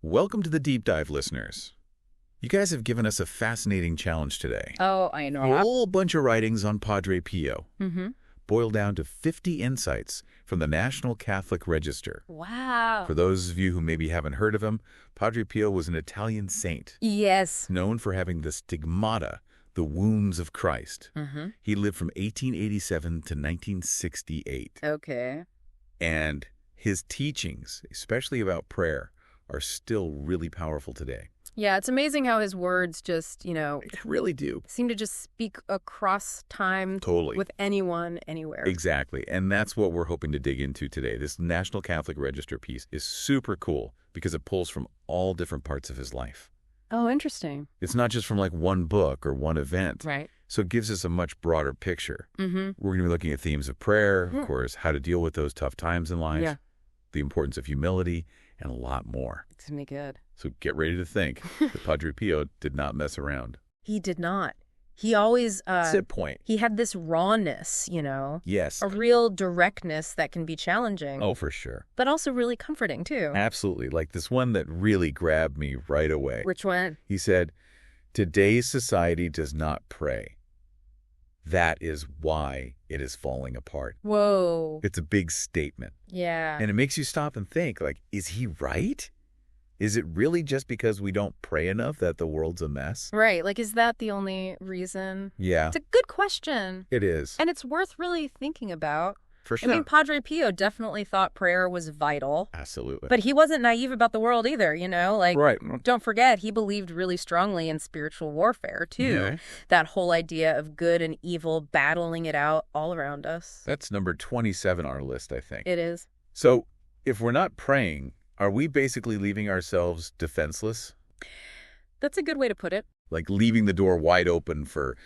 Welcome to the Deep Dive, listeners. You guys have given us a fascinating challenge today. Oh, I know. A whole bunch of writings on Padre Pio, boiled down to 50 insights from the National Catholic Register. Wow. For those of you who maybe haven't heard of him, Padre Pio was an Italian saint, Yes. known for having the stigmata, the wounds of Christ. He lived from 1887 to 1968. Okay. And his teachings, especially about prayer, are still really powerful today. Yeah, it's amazing how his words just, They really do. seem to just speak across time Totally. with anyone, anywhere. Exactly. And that's what we're hoping to dig into today. This National Catholic Register piece is super cool because it pulls from all different parts of his life. Oh, interesting. It's not just from like one book or one event. Right. So it gives us a much broader picture. Mm-hmm. We're going to be looking at themes of prayer, of course, how to deal with those tough times in life, Yeah. the importance of humility, and a lot more. It's gonna be good. So get ready to think that Padre Pio did not mess around. He did not. He always, That's the point. he had this rawness, Yes. a real directness that can be challenging, Oh, for sure. but also really comforting, too. Absolutely. Like this one that really grabbed me right away. Which one? He said, "Today's society does not pray. That is why it is falling apart." Whoa. It's a big statement. Yeah. And it makes you stop and think, like, is he right? Is it really just because we don't pray enough that the world's a mess? Right. Like, is that the only reason? Yeah, It's a good question. it is. And it's worth really thinking about. For I sure. mean, Padre Pio definitely thought prayer was vital, Absolutely. but he wasn't naive about the world either, Like, Right. don't forget, he believed really strongly in spiritual warfare, too. Yeah. That whole idea of good and evil battling it out all around us. That's number 27 on our list, I think. It is. So if we're not praying, are we basically leaving ourselves defenseless? That's a good way to put it. Like leaving the door wide open for,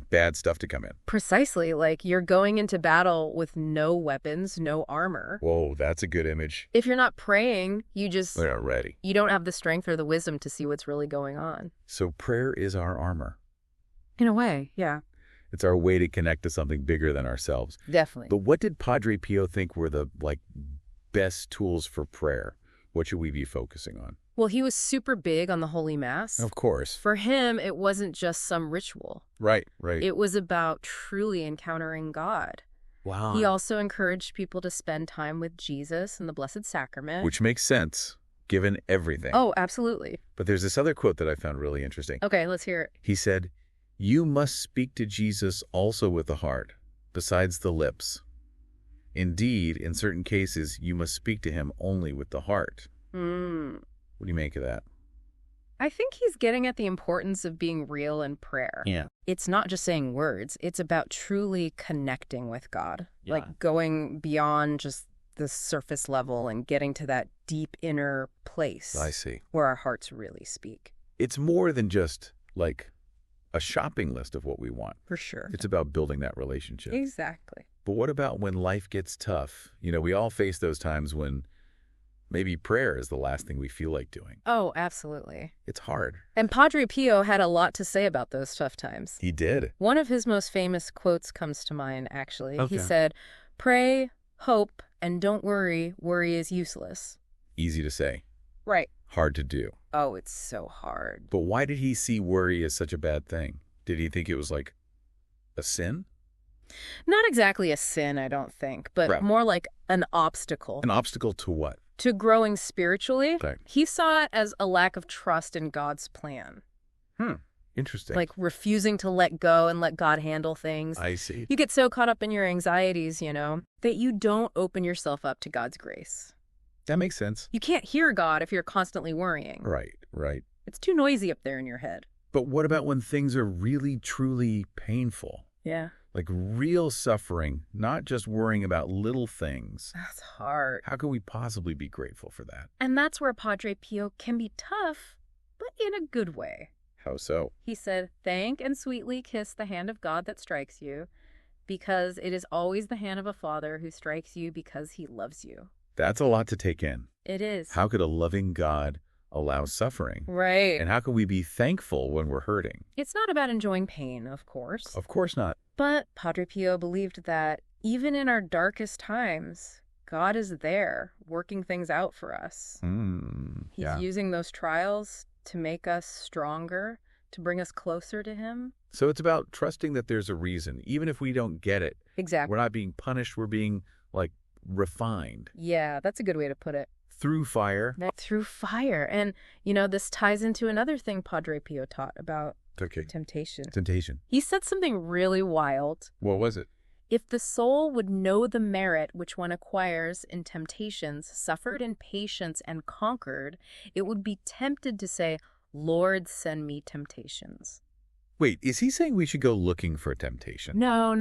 bad stuff to come in? Precisely. Like, you're going into battle with no weapons, no armor. Whoa, that's a good image. If you're not praying, you We're not ready. you don't have the strength or the wisdom to see what's really going on. So prayer is our armor. In a way, yeah. It's our way to connect to something bigger than ourselves. Definitely. But what did Padre Pio think were the, best tools for prayer? What should we be focusing on? Well, he was super big on the Holy Mass. Of course. For him, it wasn't just some ritual. Right. It was about truly encountering God. Wow. He also encouraged people to spend time with Jesus and the Blessed Sacrament. Which makes sense, given everything. Oh, absolutely. But there's this other quote that I found really interesting. Okay, let's hear it. He said, "You must speak to Jesus also with the heart, besides the lips. Indeed, in certain cases, you must speak to him only with the heart." What do you make of that? I think he's getting at the importance of being real in prayer. Yeah. It's not just saying words. It's about truly connecting with God. Yeah. Like going beyond just the surface level and getting to that deep inner place I see. where our hearts really speak. It's more than just like a shopping list of what we want. For sure. It's about building that relationship. Exactly. But what about when life gets tough? We all face those times when maybe prayer is the last thing we feel like doing. Oh, absolutely. It's hard. And Padre Pio had a lot to say about those tough times. He did. One of his most famous quotes comes to mind, actually. Okay. He said, "Pray, hope, and don't worry. Worry is useless." Easy to say, Right. hard to do. Oh, it's so hard. But why did he see worry as such a bad thing? Did he think it was like a sin? Not exactly a sin, I don't think, but Right. more like an obstacle. An obstacle to what? To growing spiritually, Okay. he saw it as a lack of trust in God's plan. Interesting. Like refusing to let go and let God handle things. I see. You get so caught up in your anxieties, that you don't open yourself up to God's grace. That makes sense. You can't hear God if you're constantly worrying. Right. It's too noisy up there in your head. But what about when things are really, truly painful? Yeah. Like real suffering, not just worrying about little things. That's hard. How can we possibly be grateful for that? And that's where Padre Pio can be tough, but in a good way. How so? He said, "Thank and sweetly kiss the hand of God that strikes you, because it is always the hand of a father who strikes you because he loves you." That's a lot to take in. It is. How could a loving God allow suffering? Right. And how can we be thankful when we're hurting? It's not about enjoying pain, of course. Of course not. But Padre Pio believed that even in our darkest times, God is there working things out for us. He's Yeah. using those trials to make us stronger, to bring us closer to him. So it's about trusting that there's a reason, even if we don't get it. Exactly. We're not being punished. We're being, like, refined. Yeah, that's a good way to put it. Through fire. Through fire. And, this ties into another thing Padre Pio taught about temptation. Temptation. He said something really wild. What was it? If the soul would know the merit which one acquires in temptations, suffered in patience and conquered, it would be tempted to say, Lord, send me temptations. Wait, is he saying we should go looking for temptation? No.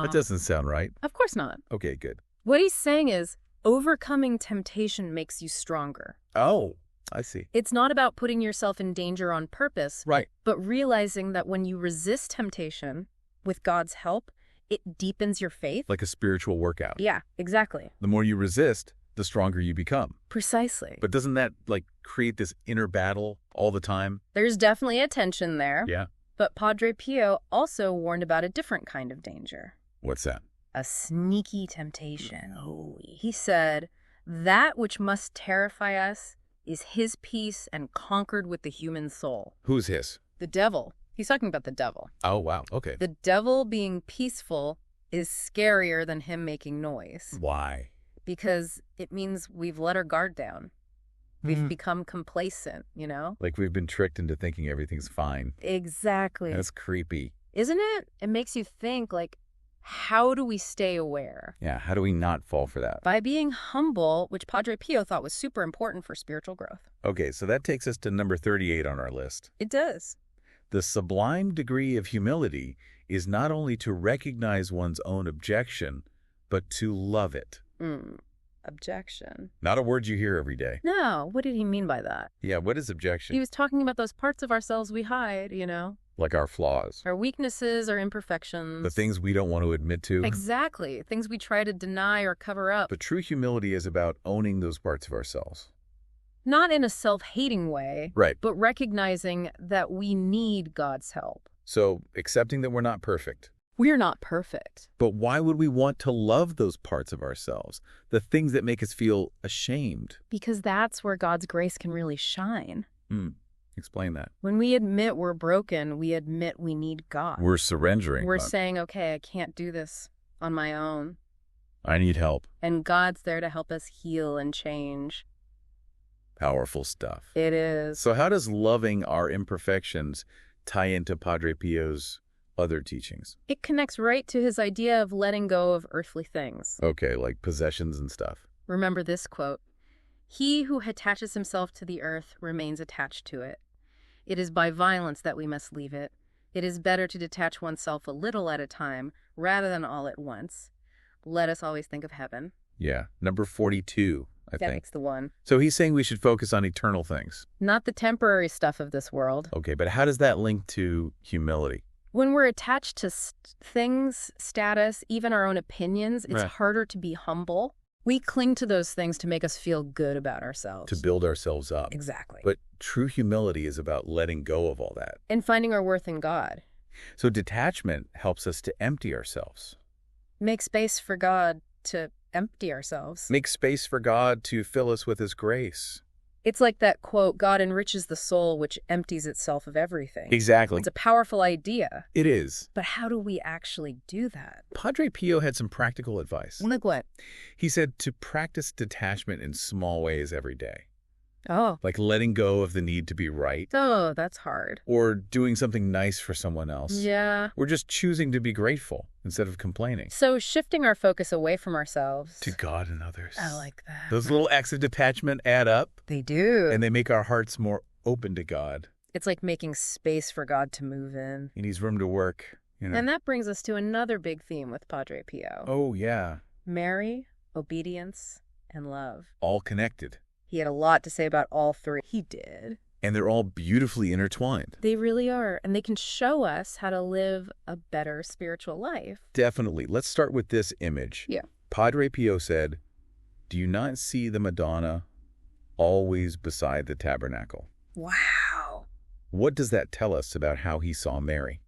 That doesn't sound right. Of course not. Okay, good. What he's saying is, overcoming temptation makes you stronger. Oh, I see. It's not about putting yourself in danger on purpose, Right. but realizing that when you resist temptation with God's help, it deepens your faith. Like a spiritual workout. Yeah, exactly. The more you resist, the stronger you become. Precisely. But doesn't that, like, create this inner battle all the time? There's definitely a tension there. Yeah. But Padre Pio also warned about a different kind of danger. What's that? A sneaky temptation. Oh, he said, that which must terrify us is his peace and conquered with the human soul. Who's his? The devil. He's talking about the devil. Oh, wow. Okay. The devil being peaceful is scarier than him making noise. Why? Because it means we've let our guard down. We've become complacent, Like we've been tricked into thinking everything's fine. Exactly. That's creepy. Isn't it? It makes you think, like, how do we stay aware? Yeah, how do we not fall for that? By being humble, which Padre Pio thought was super important for spiritual growth. Okay, so that takes us to number 38 on our list. It does. The sublime degree of humility is not only to recognize one's own objection, but to love it. Objection. Not a word you hear every day. No, what did he mean by that? Yeah, what is objection? He was talking about those parts of ourselves we hide, Like our flaws. Our weaknesses, our imperfections. The things we don't want to admit to. Exactly. Things we try to deny or cover up. But true humility is about owning those parts of ourselves. Not in a self-hating way. Right. But recognizing that we need God's help. So accepting that we're not perfect. We're not perfect. But why would we want to love those parts of ourselves? The things that make us feel ashamed? Because that's where God's grace can really shine. Explain that. When we admit we're broken, we admit we need God. We're surrendering. We're saying, okay, I can't do this on my own. I need help. And God's there to help us heal and change. Powerful stuff. It is. So how does loving our imperfections tie into Padre Pio's other teachings? It connects right to his idea of letting go of earthly things. Okay, like possessions and stuff. Remember this quote. He who attaches himself to the earth remains attached to it. It is by violence that we must leave it. It is better to detach oneself a little at a time rather than all at once. Let us always think of heaven. Yeah, number 42, I think. That makes the one. So he's saying we should focus on eternal things. Not the temporary stuff of this world. Okay, but how does that link to humility? When we're attached to things, status, even our own opinions, it's Right. harder to be humble. We cling to those things to make us feel good about ourselves. To build ourselves up. Exactly. But true humility is about letting go of all that. And finding our worth in God. So detachment helps us to empty ourselves. Make space for God to empty ourselves. Make space for God to fill us with His grace. It's like that quote, God enriches the soul which empties itself of everything. Exactly. It's a powerful idea. It is. But how do we actually do that? Padre Pio had some practical advice. Like what? He said to practice detachment in small ways every day. Oh. Like letting go of the need to be right. Oh, that's hard. Or doing something nice for someone else. Yeah. Or just choosing to be grateful instead of complaining. So shifting our focus away from ourselves. To God and others. I like that. Those little acts of detachment add up. They do. And they make our hearts more open to God. It's like making space for God to move in. He needs room to work. And that brings us to another big theme with Padre Pio. Oh, yeah. Mary, obedience, and love. All connected. He had a lot to say about all three. He did. And they're all beautifully intertwined. They really are. And they can show us how to live a better spiritual life. Definitely. Let's start with this image. Yeah. Padre Pio said, "Do you not see the Madonna always beside the tabernacle?" Wow. What does that tell us about how he saw Mary?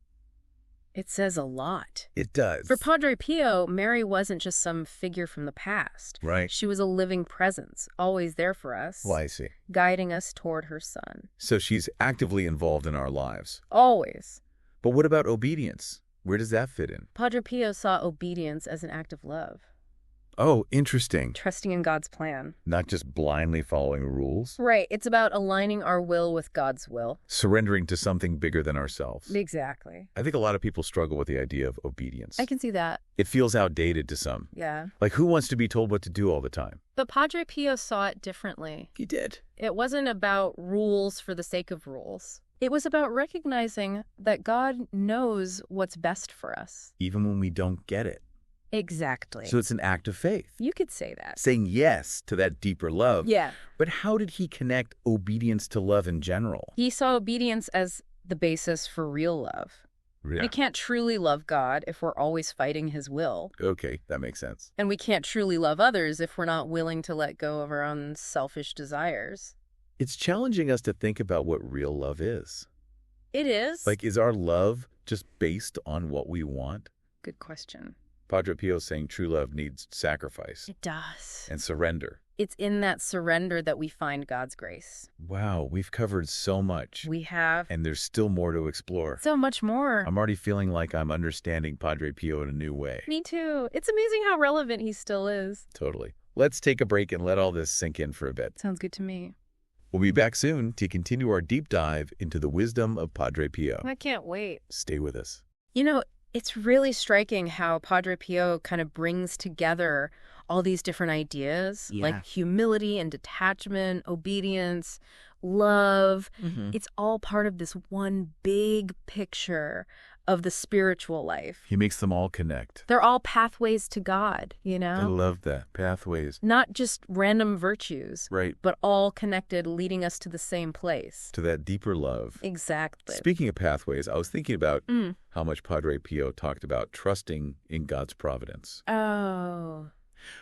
It says a lot. It does. For Padre Pio, Mary wasn't just some figure from the past. Right. She was a living presence, always there for us, Well, I see. guiding us toward her son. So she's actively involved in our lives. Always. But what about obedience? Where does that fit in? Padre Pio saw obedience as an act of love, Oh, interesting. trusting in God's plan. Not just blindly following rules. Right. It's about aligning our will with God's will. Surrendering to something bigger than ourselves. Exactly. I think a lot of people struggle with the idea of obedience. I can see that. It feels outdated to some. Yeah. Like, who wants to be told what to do all the time? But Padre Pio saw it differently. He did. It wasn't about rules for the sake of rules. It was about recognizing that God knows what's best for us. Even when we don't get it. Exactly. So it's an act of faith. You could say that. Saying yes to that deeper love. Yeah. But how did he connect obedience to love in general? He saw obedience as the basis for real love. Yeah. We can't truly love God if we're always fighting his will. Okay, that makes sense. And we can't truly love others if we're not willing to let go of our own selfish desires. It's challenging us to think about what real love is. It is. Like, is our love just based on what we want? Good question. Padre Pio is saying true love needs sacrifice It does. and surrender. It's in that surrender that we find God's grace. Wow, we've covered so much. We have And there's still more to explore. so much more. I'm already feeling like I'm understanding Padre Pio in a new way. Me too. It's amazing how relevant he still is. Totally. Let's take a break and let all this sink in for a bit. Sounds good to me. We'll be back soon to continue our deep dive into the wisdom of Padre Pio. I can't wait. Stay with us. You know, it's really striking how Padre Pio kind of brings together all these different ideas, like humility and detachment, obedience, love. It's all part of this one big picture of the spiritual life. He makes them all connect. They're all pathways to God, you know? I love that. Pathways. Not just random virtues, Right. but all connected, leading us to the same place. To that deeper love. Exactly. Speaking of pathways, I was thinking about how much Padre Pio talked about trusting in God's providence. Oh,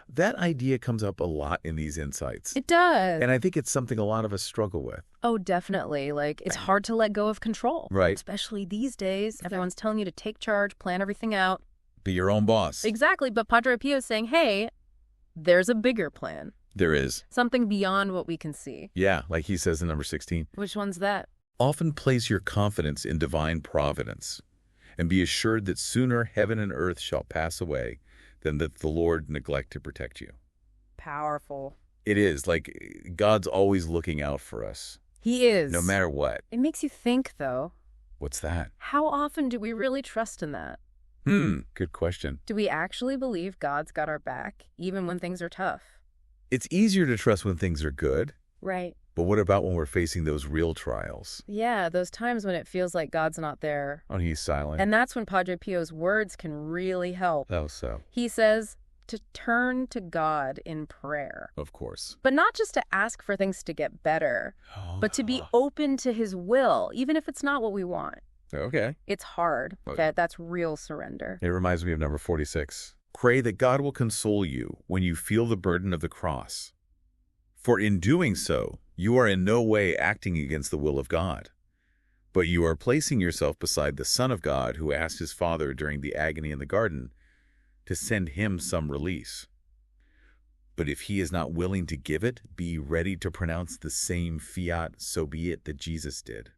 That idea comes up a lot in these insights. it does. And I think it's something a lot of us struggle with. Oh, definitely. Like, it's hard to let go of control. Right. Especially these days. Everyone's telling you to take charge, plan everything out. Be your own boss. Exactly. But Padre Pio is saying, hey, there's a bigger plan. There is. Something beyond what we can see. Yeah, like he says in number 16. Which one's that? Often place your confidence in divine providence, and be assured that sooner heaven and earth shall pass away than that the Lord neglect to protect you. Powerful. It is, like, God's always looking out for us, He is. no matter what. It makes you think, though. What's that? How often do we really trust in that? Good question. Do we actually believe God's got our back, even when things are tough? It's easier to trust when things are good, Right. but what about when we're facing those real trials? Yeah, those times when it feels like God's not there. Oh, he's silent. And that's when Padre Pio's words can really help. Oh, so. He says to turn to God in prayer. Of course. But not just to ask for things to get better, but to be open to his will, even if it's not what we want. Okay. It's hard, but that's real surrender. It reminds me of number 46. Pray that God will console you when you feel the burden of the cross. For in doing so, you are in no way acting against the will of God, but you are placing yourself beside the Son of God who asked his Father during the agony in the garden to send him some release. But if he is not willing to give it, be ready to pronounce the same fiat, so be it, that Jesus did.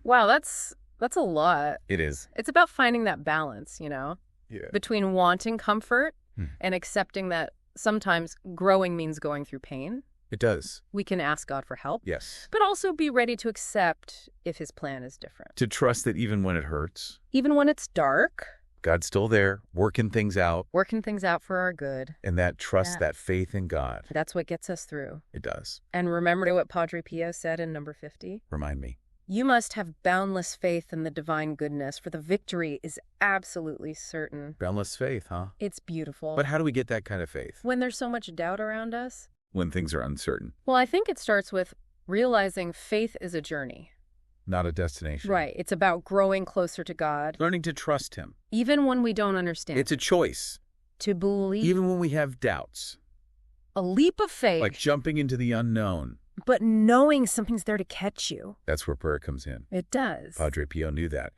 Wow, that's a lot. It is. It's about finding that balance, you know, Yeah. between wanting comfort and accepting that sometimes growing means going through pain. It does. We can ask God for help, Yes. but also be ready to accept if his plan is different. To trust that even when it hurts, Even when it's dark, God's still there, working things out, working things out for our good. and that trust, Yeah. that faith in God. That's what gets us through. It does. And remember what Padre Pio said in number 50? Remind me. You must have boundless faith in the divine goodness, for the victory is absolutely certain. Boundless faith, huh? It's beautiful. But how do we get that kind of faith When there's so much doubt around us? when things are uncertain? Well, I think it starts with realizing faith is a journey. Not a destination. Right. It's about growing closer to God, Learning to trust him. even when we don't understand. It's a choice. To believe. Even when we have doubts. A leap of faith, Like jumping into the unknown. but knowing something's there to catch you. That's where prayer comes in. It does. Padre Pio knew that.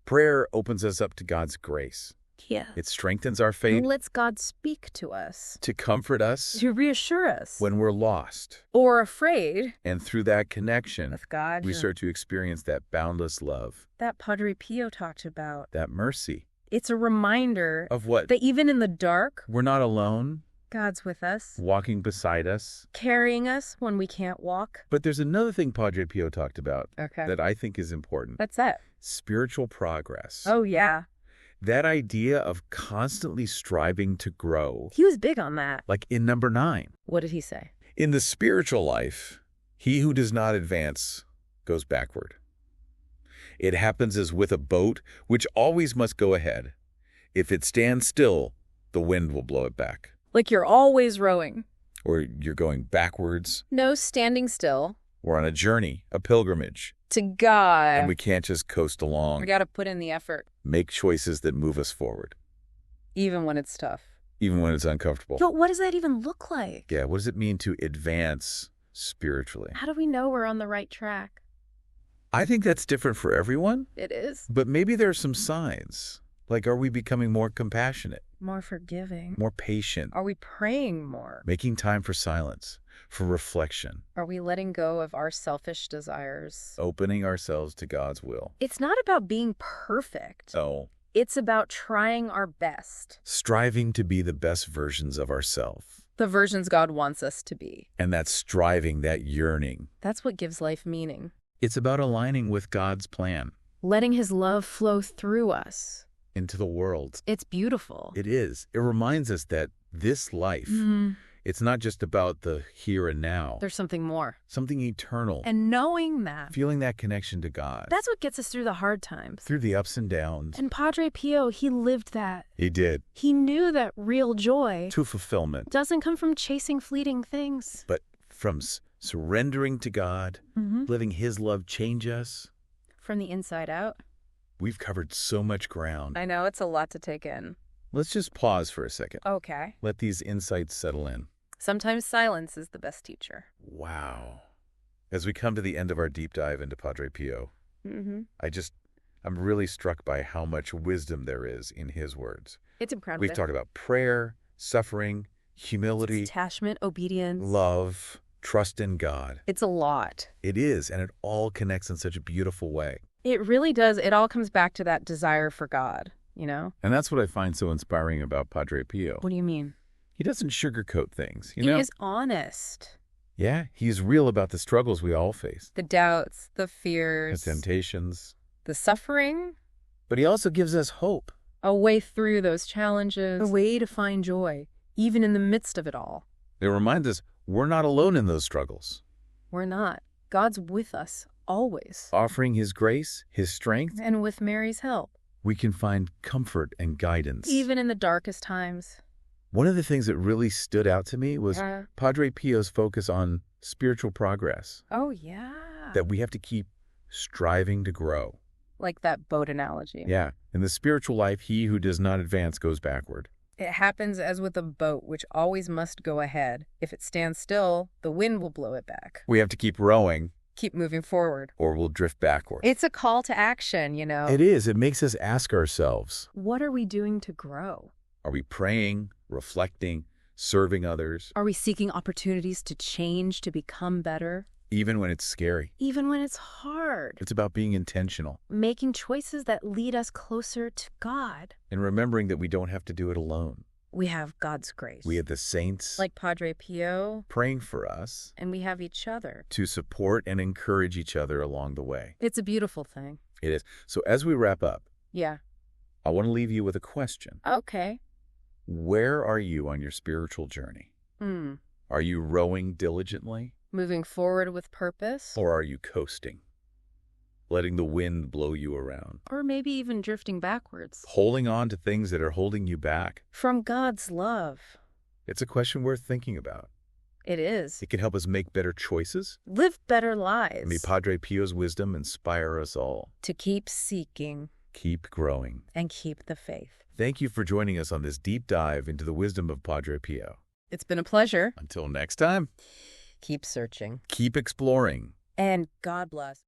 Prayer opens us up to God's grace. Yeah. It strengthens our faith And lets God speak to us. to comfort us To reassure us. when we're lost. Or afraid. And through that connection, With God. we start to experience that boundless love, That Padre Pio talked about. that mercy. It's a reminder Of what? that even in the dark, We're not alone, God's with us, walking beside us. carrying us when we can't walk. But there's another thing Padre Pio talked about Okay. that I think is important. What's that? Spiritual progress. Oh, yeah. That idea of constantly striving to grow. He was big on that. Like in number 9. What did he say? In the spiritual life, he who does not advance goes backward. It happens as with a boat, which always must go ahead. If it stands still, the wind will blow it back. Like you're always rowing. Or you're going backwards. No standing still. We're on a journey, a pilgrimage. To God. And we can't just coast along. We got to put in the effort. Make choices that move us forward, Even when it's tough. even when it's uncomfortable. Yo, what does that even look like? Yeah, what does it mean to advance spiritually? How do we know we're on the right track? I think that's different for everyone, It is. but maybe there are some signs. Like, are we becoming more compassionate, More forgiving. more patient, Are we praying more? making time for silence, for reflection, Are we letting go of our selfish desires? opening ourselves to God's will? It's not about being perfect. Oh, It's about trying our best. striving to be the best versions of ourselves. The versions God wants us to be. And that striving, that yearning, That's what gives life meaning. it's about aligning with God's plan Letting his love flow through us. into the world. It's beautiful. It is. It reminds us that this life, it's not just about the here and now. There's something more. Something eternal. And knowing that, Feeling that connection to God. that's what gets us through the hard times. Through the ups and downs. And Padre Pio, he lived that. He did. He knew that real joy To fulfillment. doesn't come from chasing fleeting things. But from surrendering to God, Mm-hmm. letting his love change us. From the inside out. We've covered so much ground. I know, it's a lot to take in. Let's just pause for a second. Okay. Let these insights settle in. Sometimes silence is the best teacher. Wow. As we come to the end of our deep dive into Padre Pio, Mm-hmm. I'm really struck by how much wisdom there is in his words. It's incredible. We've talked about prayer, suffering, humility, Detachment, obedience. love, trust in God. It's a lot. It is, and it all connects in such a beautiful way. It really does. It all comes back to that desire for God, you know? And that's what I find so inspiring about Padre Pio. What do you mean? He doesn't sugarcoat things, He is honest. Yeah, he's real about the struggles we all face, The doubts, the the fears, temptations. the suffering, But he also gives us hope. a way through those challenges, a way to find joy, even in the midst of it all. It reminds us we're not alone in those struggles. We're not. God's with us, always. Offering his grace, his strength, And with Mary's help, we can find comfort and guidance. even in the darkest times. One of the things that really stood out to me was Padre Pio's focus on spiritual progress, Oh, yeah. that we have to keep striving to grow. Like that boat analogy. Yeah, in the spiritual life, he who does not advance goes backward. It happens as with a boat, which always must go ahead. If it stands still, the wind will blow it back. We have to keep rowing Keep moving forward. or we'll drift backward. It's a call to action, you know. It is. It makes us ask ourselves, What are we doing to grow? are we praying, reflecting, serving others, Are we seeking opportunities to change, to become better? even when it's scary? Even when it's hard. It's about being intentional Making choices that lead us closer to God. and remembering that we don't have to do it alone. We have God's grace. We have the saints like Padre Pio, praying for us and we have each other. to support and encourage each other along the way. It's a beautiful thing. It is. So as we wrap up, Yeah. I want to leave you with a question. Okay. Where are you on your spiritual journey? Are you rowing diligently, Moving forward with purpose. or are you coasting, letting the wind blow you around, Or maybe even drifting backwards. holding on to things that are holding you back? From God's love. It's a question worth thinking about. It is. It can help us make better choices. Live better lives. May Padre Pio's wisdom inspire us all. To keep seeking Keep growing. and keep the faith. Thank you for joining us on this deep dive into the wisdom of Padre Pio. It's been a pleasure. Until next time, Keep searching. keep exploring. And God bless.